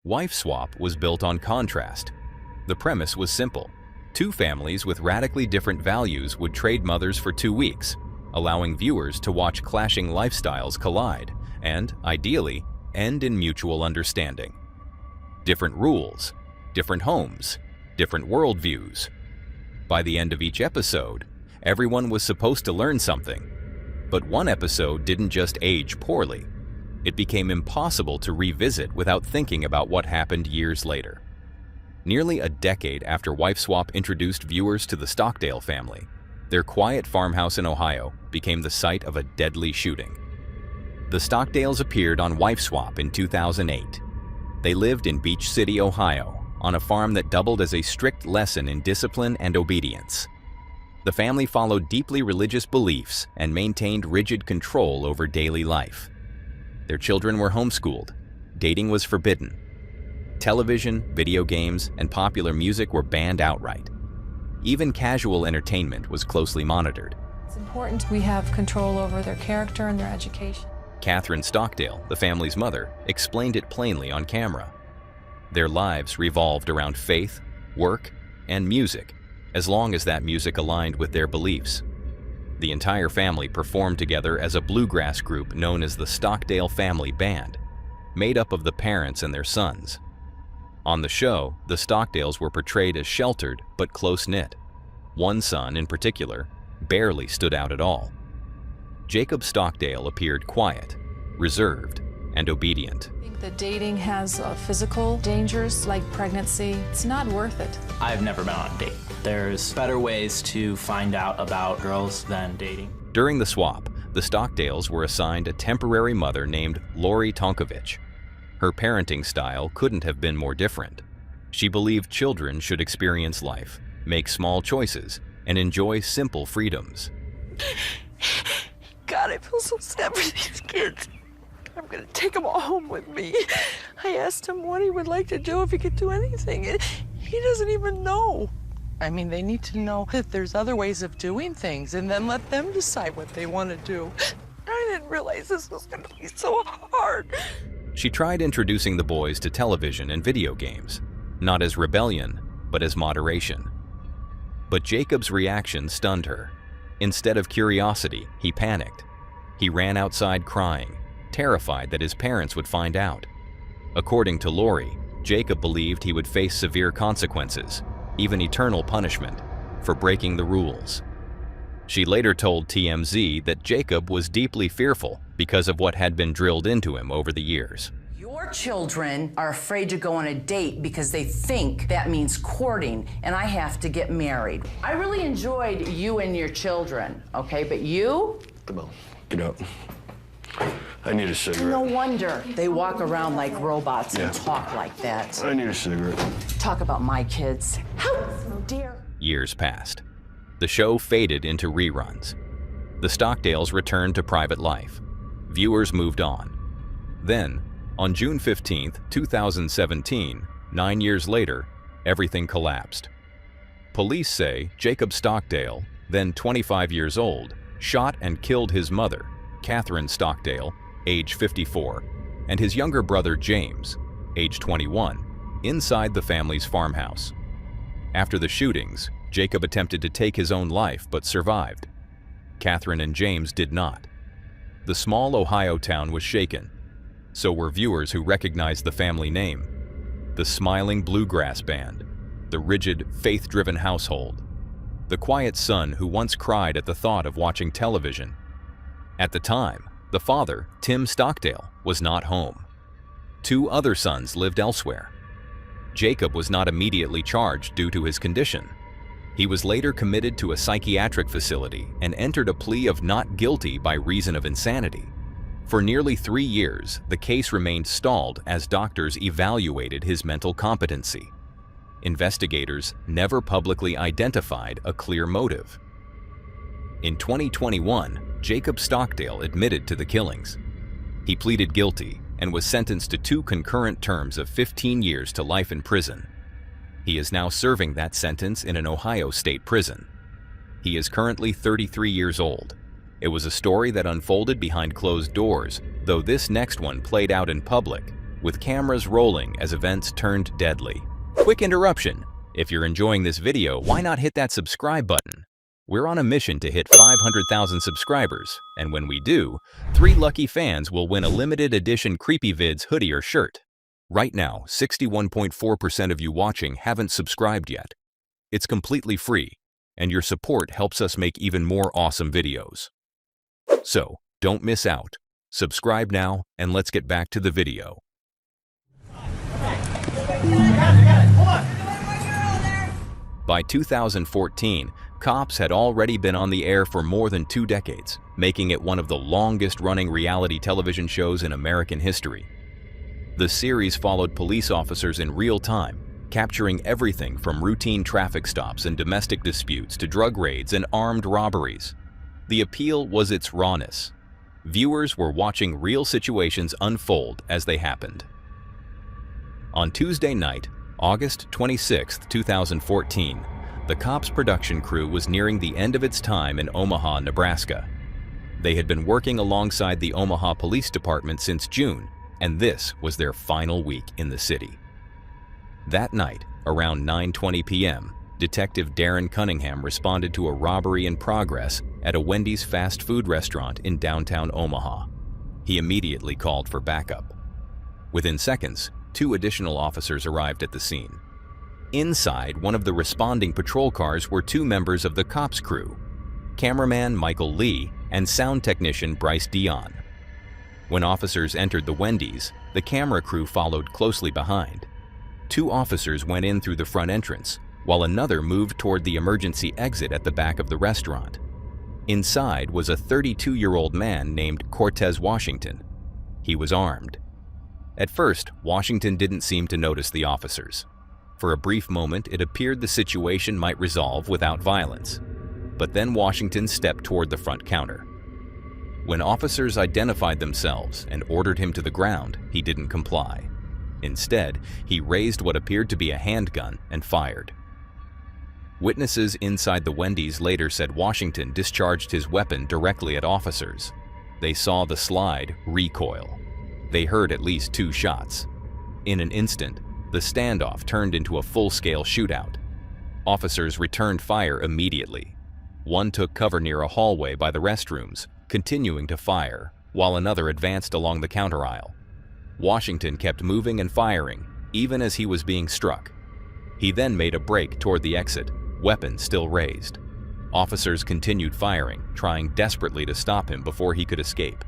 Wife Swap was built on contrast. The premise was simple. Two families with radically different values would trade mothers for 2 weeks, allowing viewers to watch clashing lifestyles collide and, ideally, end in mutual understanding. Different rules, different homes, different worldviews. By the end of each episode, everyone was supposed to learn something. But one episode didn't just age poorly. It became impossible to revisit without thinking about what happened years later. Nearly a decade after Wife Swap introduced viewers to the Stockdale family, their quiet farmhouse in Ohio became the site of a deadly shooting. The Stockdales appeared on Wife Swap in 2008. They lived in Beach City, Ohio, on a farm that doubled as a strict lesson in discipline and obedience. The family followed deeply religious beliefs and maintained rigid control over daily life. Their children were homeschooled. Dating was forbidden. Television, video games, and popular music were banned outright. Even casual entertainment was closely monitored. It's important we have control over their character and their education. Catherine Stockdale, the family's mother, explained it plainly on camera. Their lives revolved around faith, work, and music, as long as that music aligned with their beliefs. The entire family performed together as a bluegrass group known as the Stockdale Family Band, made up of the parents and their sons. On the show, the Stockdales were portrayed as sheltered but close-knit. One son, in particular, barely stood out at all. Jacob Stockdale appeared quiet, reserved, and obedient. I think that dating has physical dangers like pregnancy. It's not worth it. I've never been on a date. There's better ways to find out about girls than dating. During the swap, the Stockdales were assigned a temporary mother named Lori Tonkovich. Her parenting style couldn't have been more different. She believed children should experience life, make small choices, and enjoy simple freedoms. God, I feel so sad for these kids. I'm gonna take them all home with me. I asked him what he would like to do, if he could do anything, and he doesn't even know. I mean, they need to know that there's other ways of doing things, and then let them decide what they want to do. I didn't realize this was gonna be so hard. She tried introducing the boys to television and video games, not as rebellion, but as moderation. But Jacob's reaction stunned her. Instead of curiosity, he panicked. He ran outside crying, terrified that his parents would find out. According to Lori, Jacob believed he would face severe consequences, even eternal punishment, for breaking the rules. She later told TMZ that Jacob was deeply fearful because of what had been drilled into him over the years. Your children are afraid to go on a date because they think that means courting, and I have to get married. I really enjoyed you and your children, okay? But you? Come on, get up. I need a cigarette. No wonder they walk around like robots and talk like that. I need a cigarette. Talk about my kids. How dare. Years passed. The show faded into reruns. The Stockdales returned to private life. Viewers moved on. Then, on June 15, 2017, 9 years later, everything collapsed. Police say Jacob Stockdale, then 25 years old, shot and killed his mother, Catherine Stockdale, age 54, and his younger brother James, age 21, inside the family's farmhouse. After the shootings, Jacob attempted to take his own life but survived. Catherine and James did not. The small Ohio town was shaken. So were viewers who recognized the family name, the smiling bluegrass band, the rigid, faith-driven household, the quiet son who once cried at the thought of watching television. At the time, the father, Tim Stockdale, was not home. 2 other sons lived elsewhere. Jacob was not immediately charged due to his condition. He was later committed to a psychiatric facility and entered a plea of not guilty by reason of insanity. For nearly 3 years, the case remained stalled as doctors evaluated his mental competency. Investigators never publicly identified a clear motive. In 2021, Jacob Stockdale admitted to the killings. He pleaded guilty and was sentenced to 2 concurrent terms of 15 years to life in prison. He is now serving that sentence in an Ohio state prison. He is currently 33 years old. It was a story that unfolded behind closed doors, though this next one played out in public, with cameras rolling as events turned deadly. Quick interruption. If you're enjoying this video, why not hit that subscribe button? We're on a mission to hit 500,000 subscribers, and when we do, 3 lucky fans will win a limited edition CreepyVids hoodie or shirt. Right now, 61.4% of you watching haven't subscribed yet. It's completely free, and your support helps us make even more awesome videos. So, don't miss out. Subscribe now, and let's get back to the video. By 2014, Cops had already been on the air for more than 2 decades, making it one of the longest-running reality television shows in American history. The series followed police officers in real time, capturing everything from routine traffic stops and domestic disputes to drug raids and armed robberies. The appeal was its rawness. Viewers were watching real situations unfold as they happened. On Tuesday night, August 26, 2014, the Cops production crew was nearing the end of its time in Omaha, Nebraska. They had been working alongside the Omaha Police Department since June, and this was their final week in the city. That night, around 9:20 p.m., Detective Darren Cunningham responded to a robbery in progress at a Wendy's fast food restaurant in downtown Omaha. He immediately called for backup. Within seconds, 2 additional officers arrived at the scene. Inside one of the responding patrol cars were 2 members of the Cops crew, cameraman Michael Lee and sound technician Bryce Dion. When officers entered the Wendy's, the camera crew followed closely behind. 2 officers went in through the front entrance, while another moved toward the emergency exit at the back of the restaurant. Inside was a 32-year-old man named Cortez Washington. He was armed. At first, Washington didn't seem to notice the officers. For a brief moment, it appeared the situation might resolve without violence. But then Washington stepped toward the front counter. When officers identified themselves and ordered him to the ground, he didn't comply. Instead, he raised what appeared to be a handgun and fired. Witnesses inside the Wendy's later said Washington discharged his weapon directly at officers. They saw the slide recoil. They heard at least 2 shots. In an instant, the standoff turned into a full-scale shootout. Officers returned fire immediately. One took cover near a hallway by the restrooms, continuing to fire, while another advanced along the counter aisle. Washington kept moving and firing, even as he was being struck. He then made a break toward the exit, weapon still raised. Officers continued firing, trying desperately to stop him before he could escape.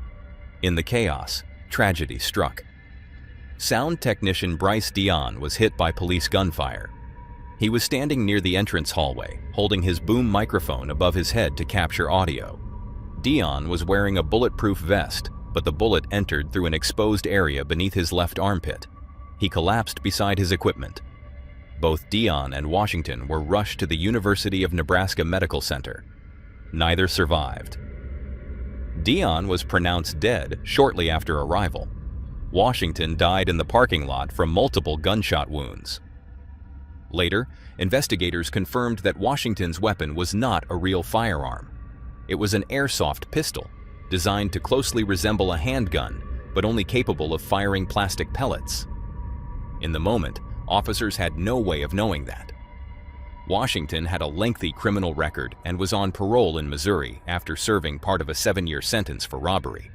In the chaos, tragedy struck. Sound technician Bryce Dion was hit by police gunfire. He was standing near the entrance hallway, holding his boom microphone above his head to capture audio. Dion was wearing a bulletproof vest, but the bullet entered through an exposed area beneath his left armpit. He collapsed beside his equipment. Both Dion and Washington were rushed to the University of Nebraska Medical Center. Neither survived. Dion was pronounced dead shortly after arrival. Washington died in the parking lot from multiple gunshot wounds. Later, investigators confirmed that Washington's weapon was not a real firearm. It was an airsoft pistol, designed to closely resemble a handgun, but only capable of firing plastic pellets. In the moment, officers had no way of knowing that. Washington had a lengthy criminal record and was on parole in Missouri after serving part of a 7-year sentence for robbery.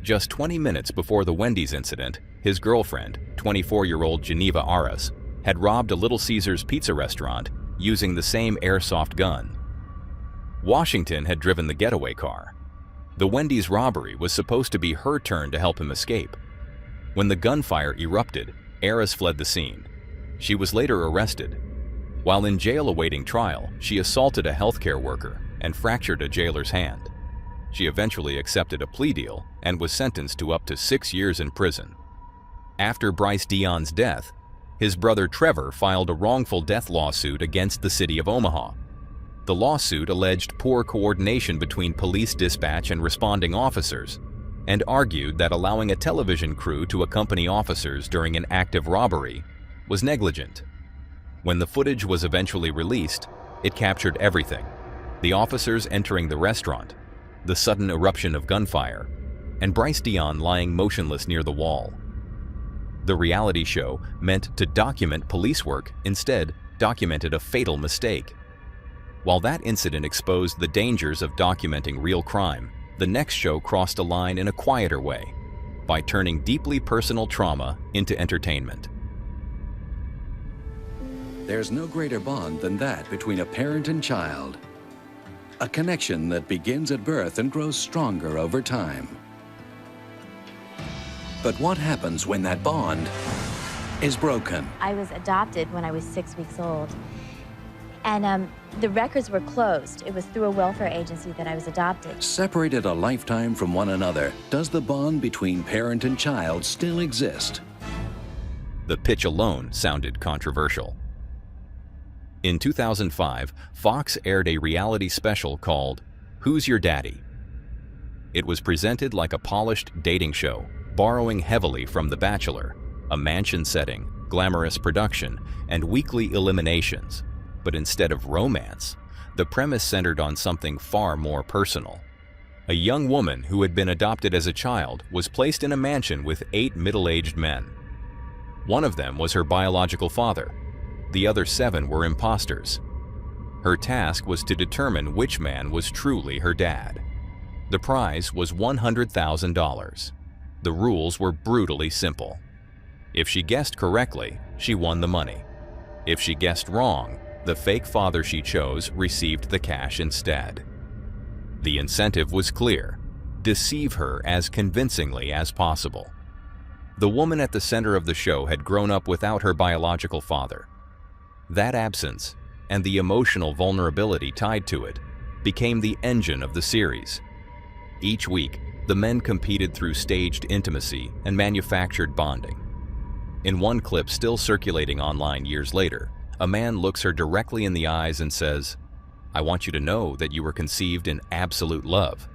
Just 20 minutes before the Wendy's incident, his girlfriend, 24-year-old Geneva Aras, had robbed a Little Caesars pizza restaurant using the same airsoft gun. Washington had driven the getaway car. The Wendy's robbery was supposed to be her turn to help him escape. When the gunfire erupted, Aras fled the scene. She was later arrested. While in jail awaiting trial, she assaulted a healthcare worker and fractured a jailer's hand. She eventually accepted a plea deal and was sentenced to up to 6 years in prison. After Bryce Dion's death, his brother Trevor filed a wrongful death lawsuit against the city of Omaha. The lawsuit alleged poor coordination between police dispatch and responding officers, and argued that allowing a television crew to accompany officers during an active robbery was negligent. When the footage was eventually released, it captured everything: the officers entering the restaurant, the sudden eruption of gunfire, and Bryce Dion lying motionless near the wall. The reality show, meant to document police work, instead documented a fatal mistake. While that incident exposed the dangers of documenting real crime, the next show crossed a line in a quieter way, by turning deeply personal trauma into entertainment. There's no greater bond than that between a parent and child. A connection that begins at birth and grows stronger over time. But what happens when that bond is broken? I was adopted when I was 6 weeks old. And the records were closed. It was through a welfare agency that I was adopted. Separated a lifetime from one another, does the bond between parent and child still exist? The pitch alone sounded controversial. In 2005, Fox aired a reality special called Who's Your Daddy? It was presented like a polished dating show, borrowing heavily from The Bachelor, a mansion setting, glamorous production, and weekly eliminations. But instead of romance, the premise centered on something far more personal. A young woman who had been adopted as a child was placed in a mansion with 8 middle-aged men. One of them was her biological father. The other 7 were imposters. Her task was to determine which man was truly her dad. The prize was $100,000. The rules were brutally simple. If she guessed correctly, she won the money. If she guessed wrong, the fake father she chose received the cash instead. The incentive was clear: deceive her as convincingly as possible. The woman at the center of the show had grown up without her biological father. That absence, and the emotional vulnerability tied to it, became the engine of the series. Each week, the men competed through staged intimacy and manufactured bonding. In one clip still circulating online years later, a man looks her directly in the eyes and says, "I want you to know that you were conceived in absolute love."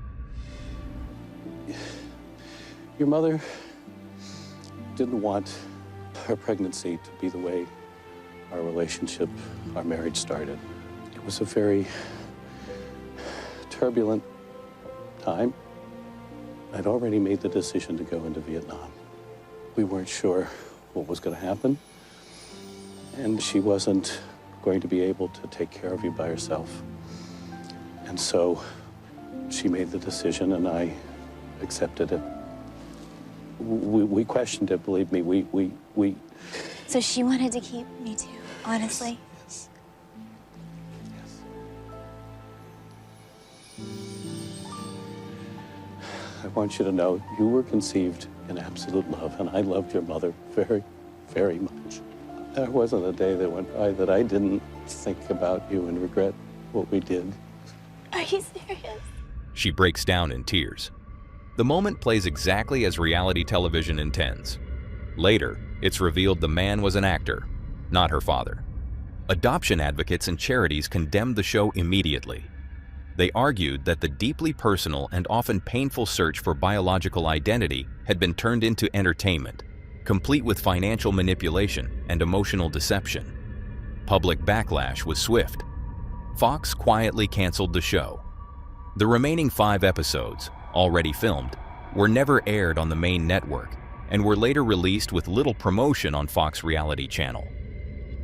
Your mother didn't want her pregnancy to be the way our relationship, our marriage started. It was a very turbulent time. I'd already made the decision to go into Vietnam. We weren't sure what was going to happen, and she wasn't going to be able to take care of you by herself. And so she made the decision, and I accepted it. We questioned it, believe me. We. So she wanted to keep me too, honestly. Yes. I want you to know you were conceived in absolute love, and I loved your mother very, very much. There wasn't a day that went by that I didn't think about you and regret what we did. Are you serious? She breaks down in tears. The moment plays exactly as reality television intends. Later, it's revealed the man was an actor, not her father. Adoption advocates and charities condemned the show immediately. They argued that the deeply personal and often painful search for biological identity had been turned into entertainment, complete with financial manipulation and emotional deception. Public backlash was swift. Fox quietly canceled the show. The remaining 5 episodes, already filmed, were never aired on the main network and were later released with little promotion on Fox Reality Channel.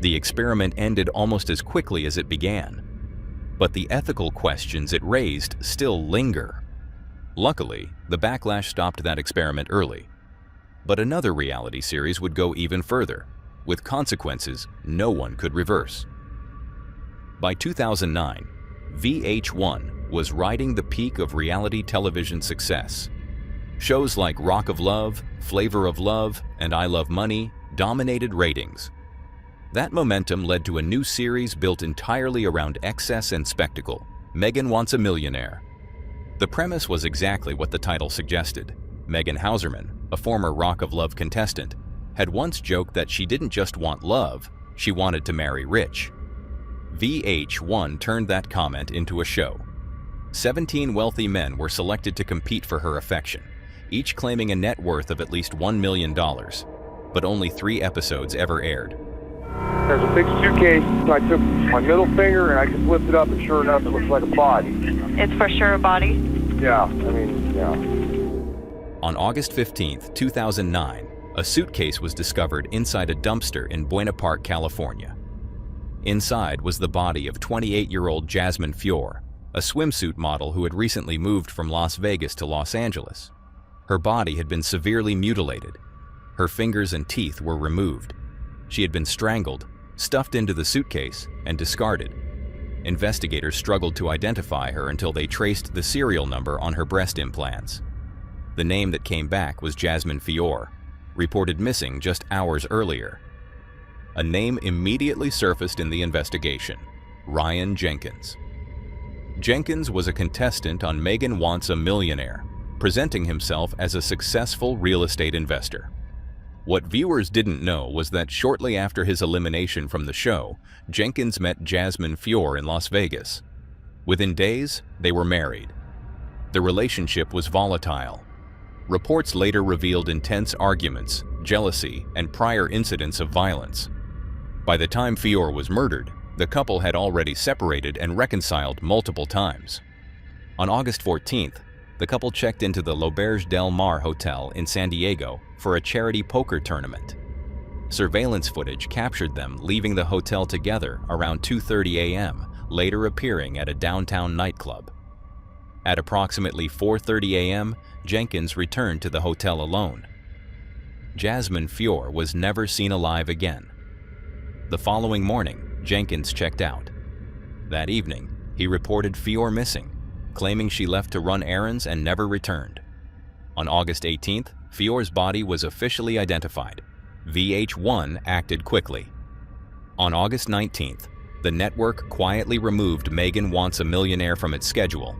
The experiment ended almost as quickly as it began. But the ethical questions it raised still linger. Luckily, the backlash stopped that experiment early. But another reality series would go even further, with consequences no one could reverse. By 2009, VH1 was riding the peak of reality television success. Shows like Rock of Love, Flavor of Love, and I Love Money dominated ratings. That momentum led to a new series built entirely around excess and spectacle, Megan Wants a Millionaire. The premise was exactly what the title suggested. Megan Hauserman, a former Rock of Love contestant, had once joked that she didn't just want love, she wanted to marry rich. VH1 turned that comment into a show. 17 wealthy men were selected to compete for her affection, each claiming a net worth of at least $1 million. But only 3 episodes ever aired. There's a big suitcase, so I took my middle finger and I just lifted up, and sure enough, it looks like a body. It's for sure a body? Yeah, I mean, yeah. On August 15, 2009, a suitcase was discovered inside a dumpster in Buena Park, California. Inside was the body of 28-year-old Jasmine Fior, a swimsuit model who had recently moved from Las Vegas to Los Angeles. Her body had been severely mutilated. Her fingers and teeth were removed. She had been strangled, stuffed into the suitcase, and discarded. Investigators struggled to identify her until they traced the serial number on her breast implants. The name that came back was Jasmine Fior, reported missing just hours earlier. A name immediately surfaced in the investigation: Ryan Jenkins. Jenkins was a contestant on Megan Wants a Millionaire, presenting himself as a successful real estate investor. What viewers didn't know was that shortly after his elimination from the show, Jenkins met Jasmine Fior in Las Vegas. Within days, they were married. The relationship was volatile. Reports later revealed intense arguments, jealousy, and prior incidents of violence. By the time Fior was murdered, the couple had already separated and reconciled multiple times. On August 14th, the couple checked into the L'Auberge Del Mar Hotel in San Diego for a charity poker tournament. Surveillance footage captured them leaving the hotel together around 2:30 a.m., later appearing at a downtown nightclub. At approximately 4:30 a.m., Jenkins returned to the hotel alone. Jasmine Fior was never seen alive again. The following morning, Jenkins checked out. That evening, he reported Fior missing, claiming she left to run errands and never returned. On August 18th, Fior's body was officially identified. VH1 acted quickly. On August 19th, the network quietly removed Megan Wants a Millionaire from its schedule.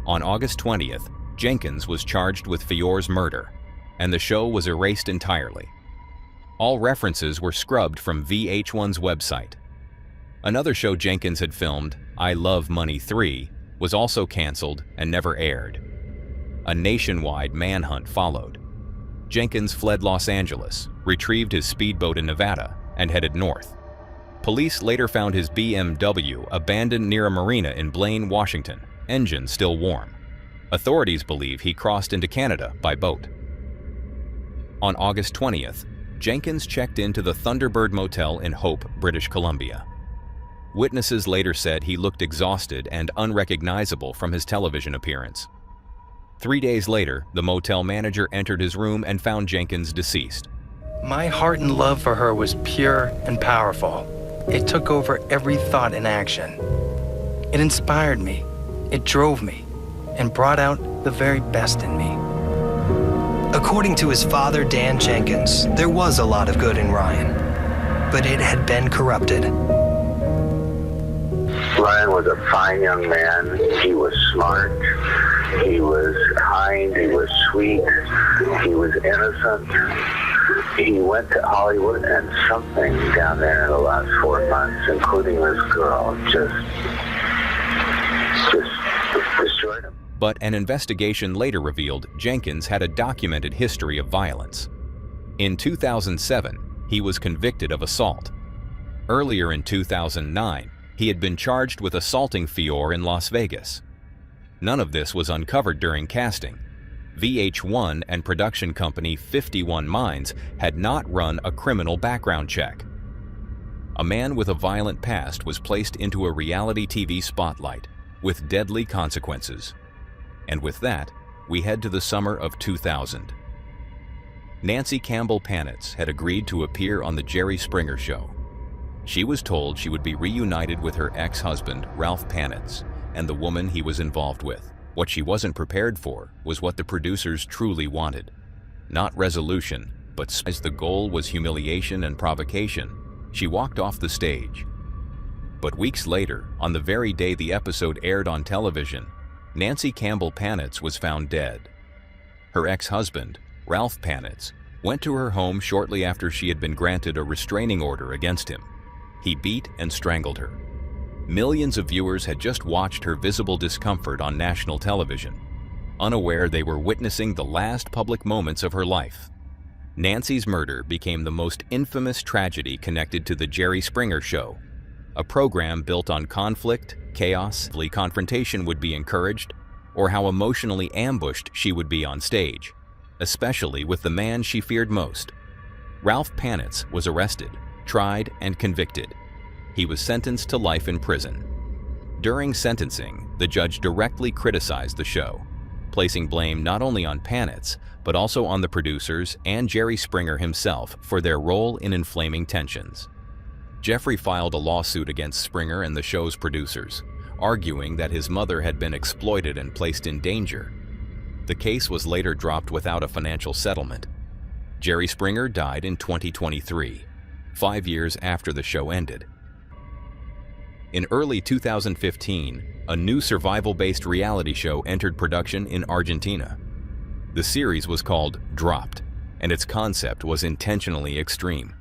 On August 20th, Jenkins was charged with Fior's murder, and the show was erased entirely. All references were scrubbed from VH1's website. Another show Jenkins had filmed, I Love Money 3, was also canceled and never aired. A nationwide manhunt followed. Jenkins fled Los Angeles, retrieved his speedboat in Nevada, and headed north. Police later found his BMW abandoned near a marina in Blaine, Washington, engine still warm. Authorities believe he crossed into Canada by boat. On August 20th, Jenkins checked into the Thunderbird Motel in Hope, British Columbia. Witnesses later said he looked exhausted and unrecognizable from his television appearance. 3 days later, the motel manager entered his room and found Jenkins deceased. My heart and love for her was pure and powerful. It took over every thought and action. It inspired me, it drove me, and brought out the very best in me. According to his father, Dan Jenkins, there was a lot of good in Ryan, but it had been corrupted. Ryan was a fine young man. He was smart. He was kind. He was sweet. He was innocent. He went to Hollywood, and something down there in the last 4 months, including this girl, just destroyed him. But an investigation later revealed Jenkins had a documented history of violence. In 2007, he was convicted of assault. Earlier in 2009, he had been charged with assaulting Fior in Las Vegas. None of this was uncovered during casting. VH1 and production company 51 Minds had not run a criminal background check. A man with a violent past was placed into a reality TV spotlight with deadly consequences. And with that, we head to the summer of 2000. Nancy Campbell Panitz had agreed to appear on The Jerry Springer Show. She was told she would be reunited with her ex-husband, Ralph Panitz, and the woman he was involved with. What she wasn't prepared for was what the producers truly wanted. Not resolution, but as the goal was humiliation and provocation, she walked off the stage. But weeks later, on the very day the episode aired on television, Nancy Campbell Panitz was found dead. Her ex-husband, Ralph Panitz, went to her home shortly after she had been granted a restraining order against him. He beat and strangled her. Millions of viewers had just watched her visible discomfort on national television, unaware they were witnessing the last public moments of her life. Nancy's murder became the most infamous tragedy connected to The Jerry Springer Show, a program built on conflict, chaos, confrontation would be encouraged, or how emotionally ambushed she would be on stage, especially with the man she feared most, Ralph Panitz was arrested, tried, and convicted. He was sentenced to life in prison. During sentencing, the judge directly criticized the show, placing blame not only on Panitz, but also on the producers and Jerry Springer himself for their role in inflaming tensions. Jeffrey filed a lawsuit against Springer and the show's producers, arguing that his mother had been exploited and placed in danger. The case was later dropped without a financial settlement. Jerry Springer died in 2023, 5 years after the show ended. In early 2015, a new survival-based reality show entered production in Argentina. The series was called Dropped, and its concept was intentionally extreme.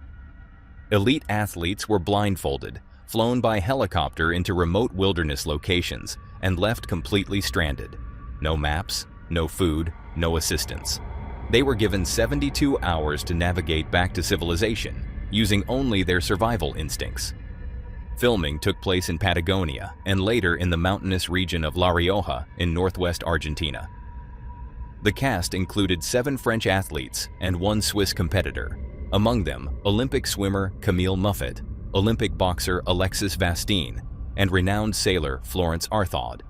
Elite athletes were blindfolded, flown by helicopter into remote wilderness locations, and left completely stranded. No maps, no food, no assistance. They were given 72 hours to navigate back to civilization, using only their survival instincts. Filming took place in Patagonia and later in the mountainous region of La Rioja in northwest Argentina. The cast included 7 French athletes and 1 Swiss competitor, among them Olympic swimmer Camille Muffet, Olympic boxer Alexis Vastine, and renowned sailor Florence Arthaud.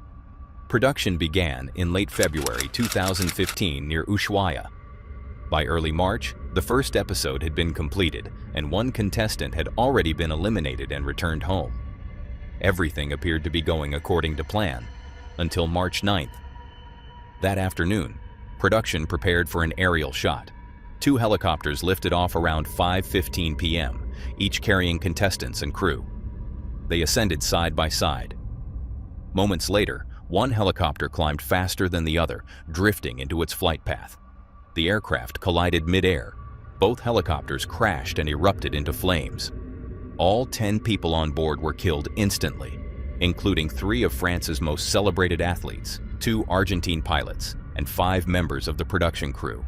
Production began in late February 2015 near Ushuaia. By early March, the first episode had been completed, and 1 contestant had already been eliminated and returned home. Everything appeared to be going according to plan, until March 9th. That afternoon, production prepared for an aerial shot. 2 helicopters lifted off around 5:15 p.m., each carrying contestants and crew. They ascended side by side. Moments later, 1 helicopter climbed faster than the other, drifting into its flight path. The aircraft collided mid-air. Both helicopters crashed and erupted into flames. All 10 people on board were killed instantly, including 3 of France's most celebrated athletes, 2 Argentine pilots, and 5 members of the production crew.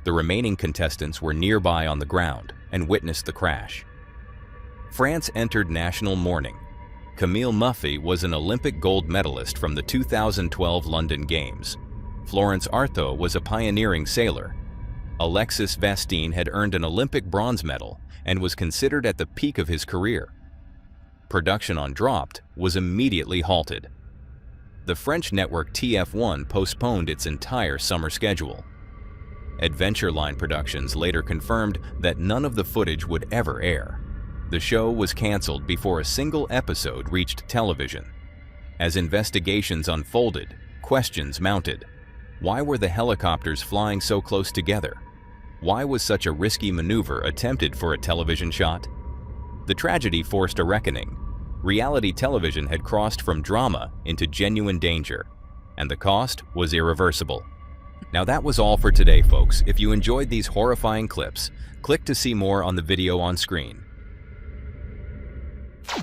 The remaining contestants were nearby on the ground and witnessed the crash. France entered national mourning. Camille Muffet was an Olympic gold medalist from the 2012 London Games. Florence Arthaud was a pioneering sailor. Alexis Vastine had earned an Olympic bronze medal and was considered at the peak of his career. Production on Dropped was immediately halted. The French network TF1 postponed its entire summer schedule. Adventure Line Productions later confirmed that none of the footage would ever air. The show was canceled before a single episode reached television. As investigations unfolded, questions mounted. Why were the helicopters flying so close together? Why was such a risky maneuver attempted for a television shot? The tragedy forced a reckoning. Reality television had crossed from drama into genuine danger, and the cost was irreversible. Now that was all for today, folks. If you enjoyed these horrifying clips, click to see more on the video on screen.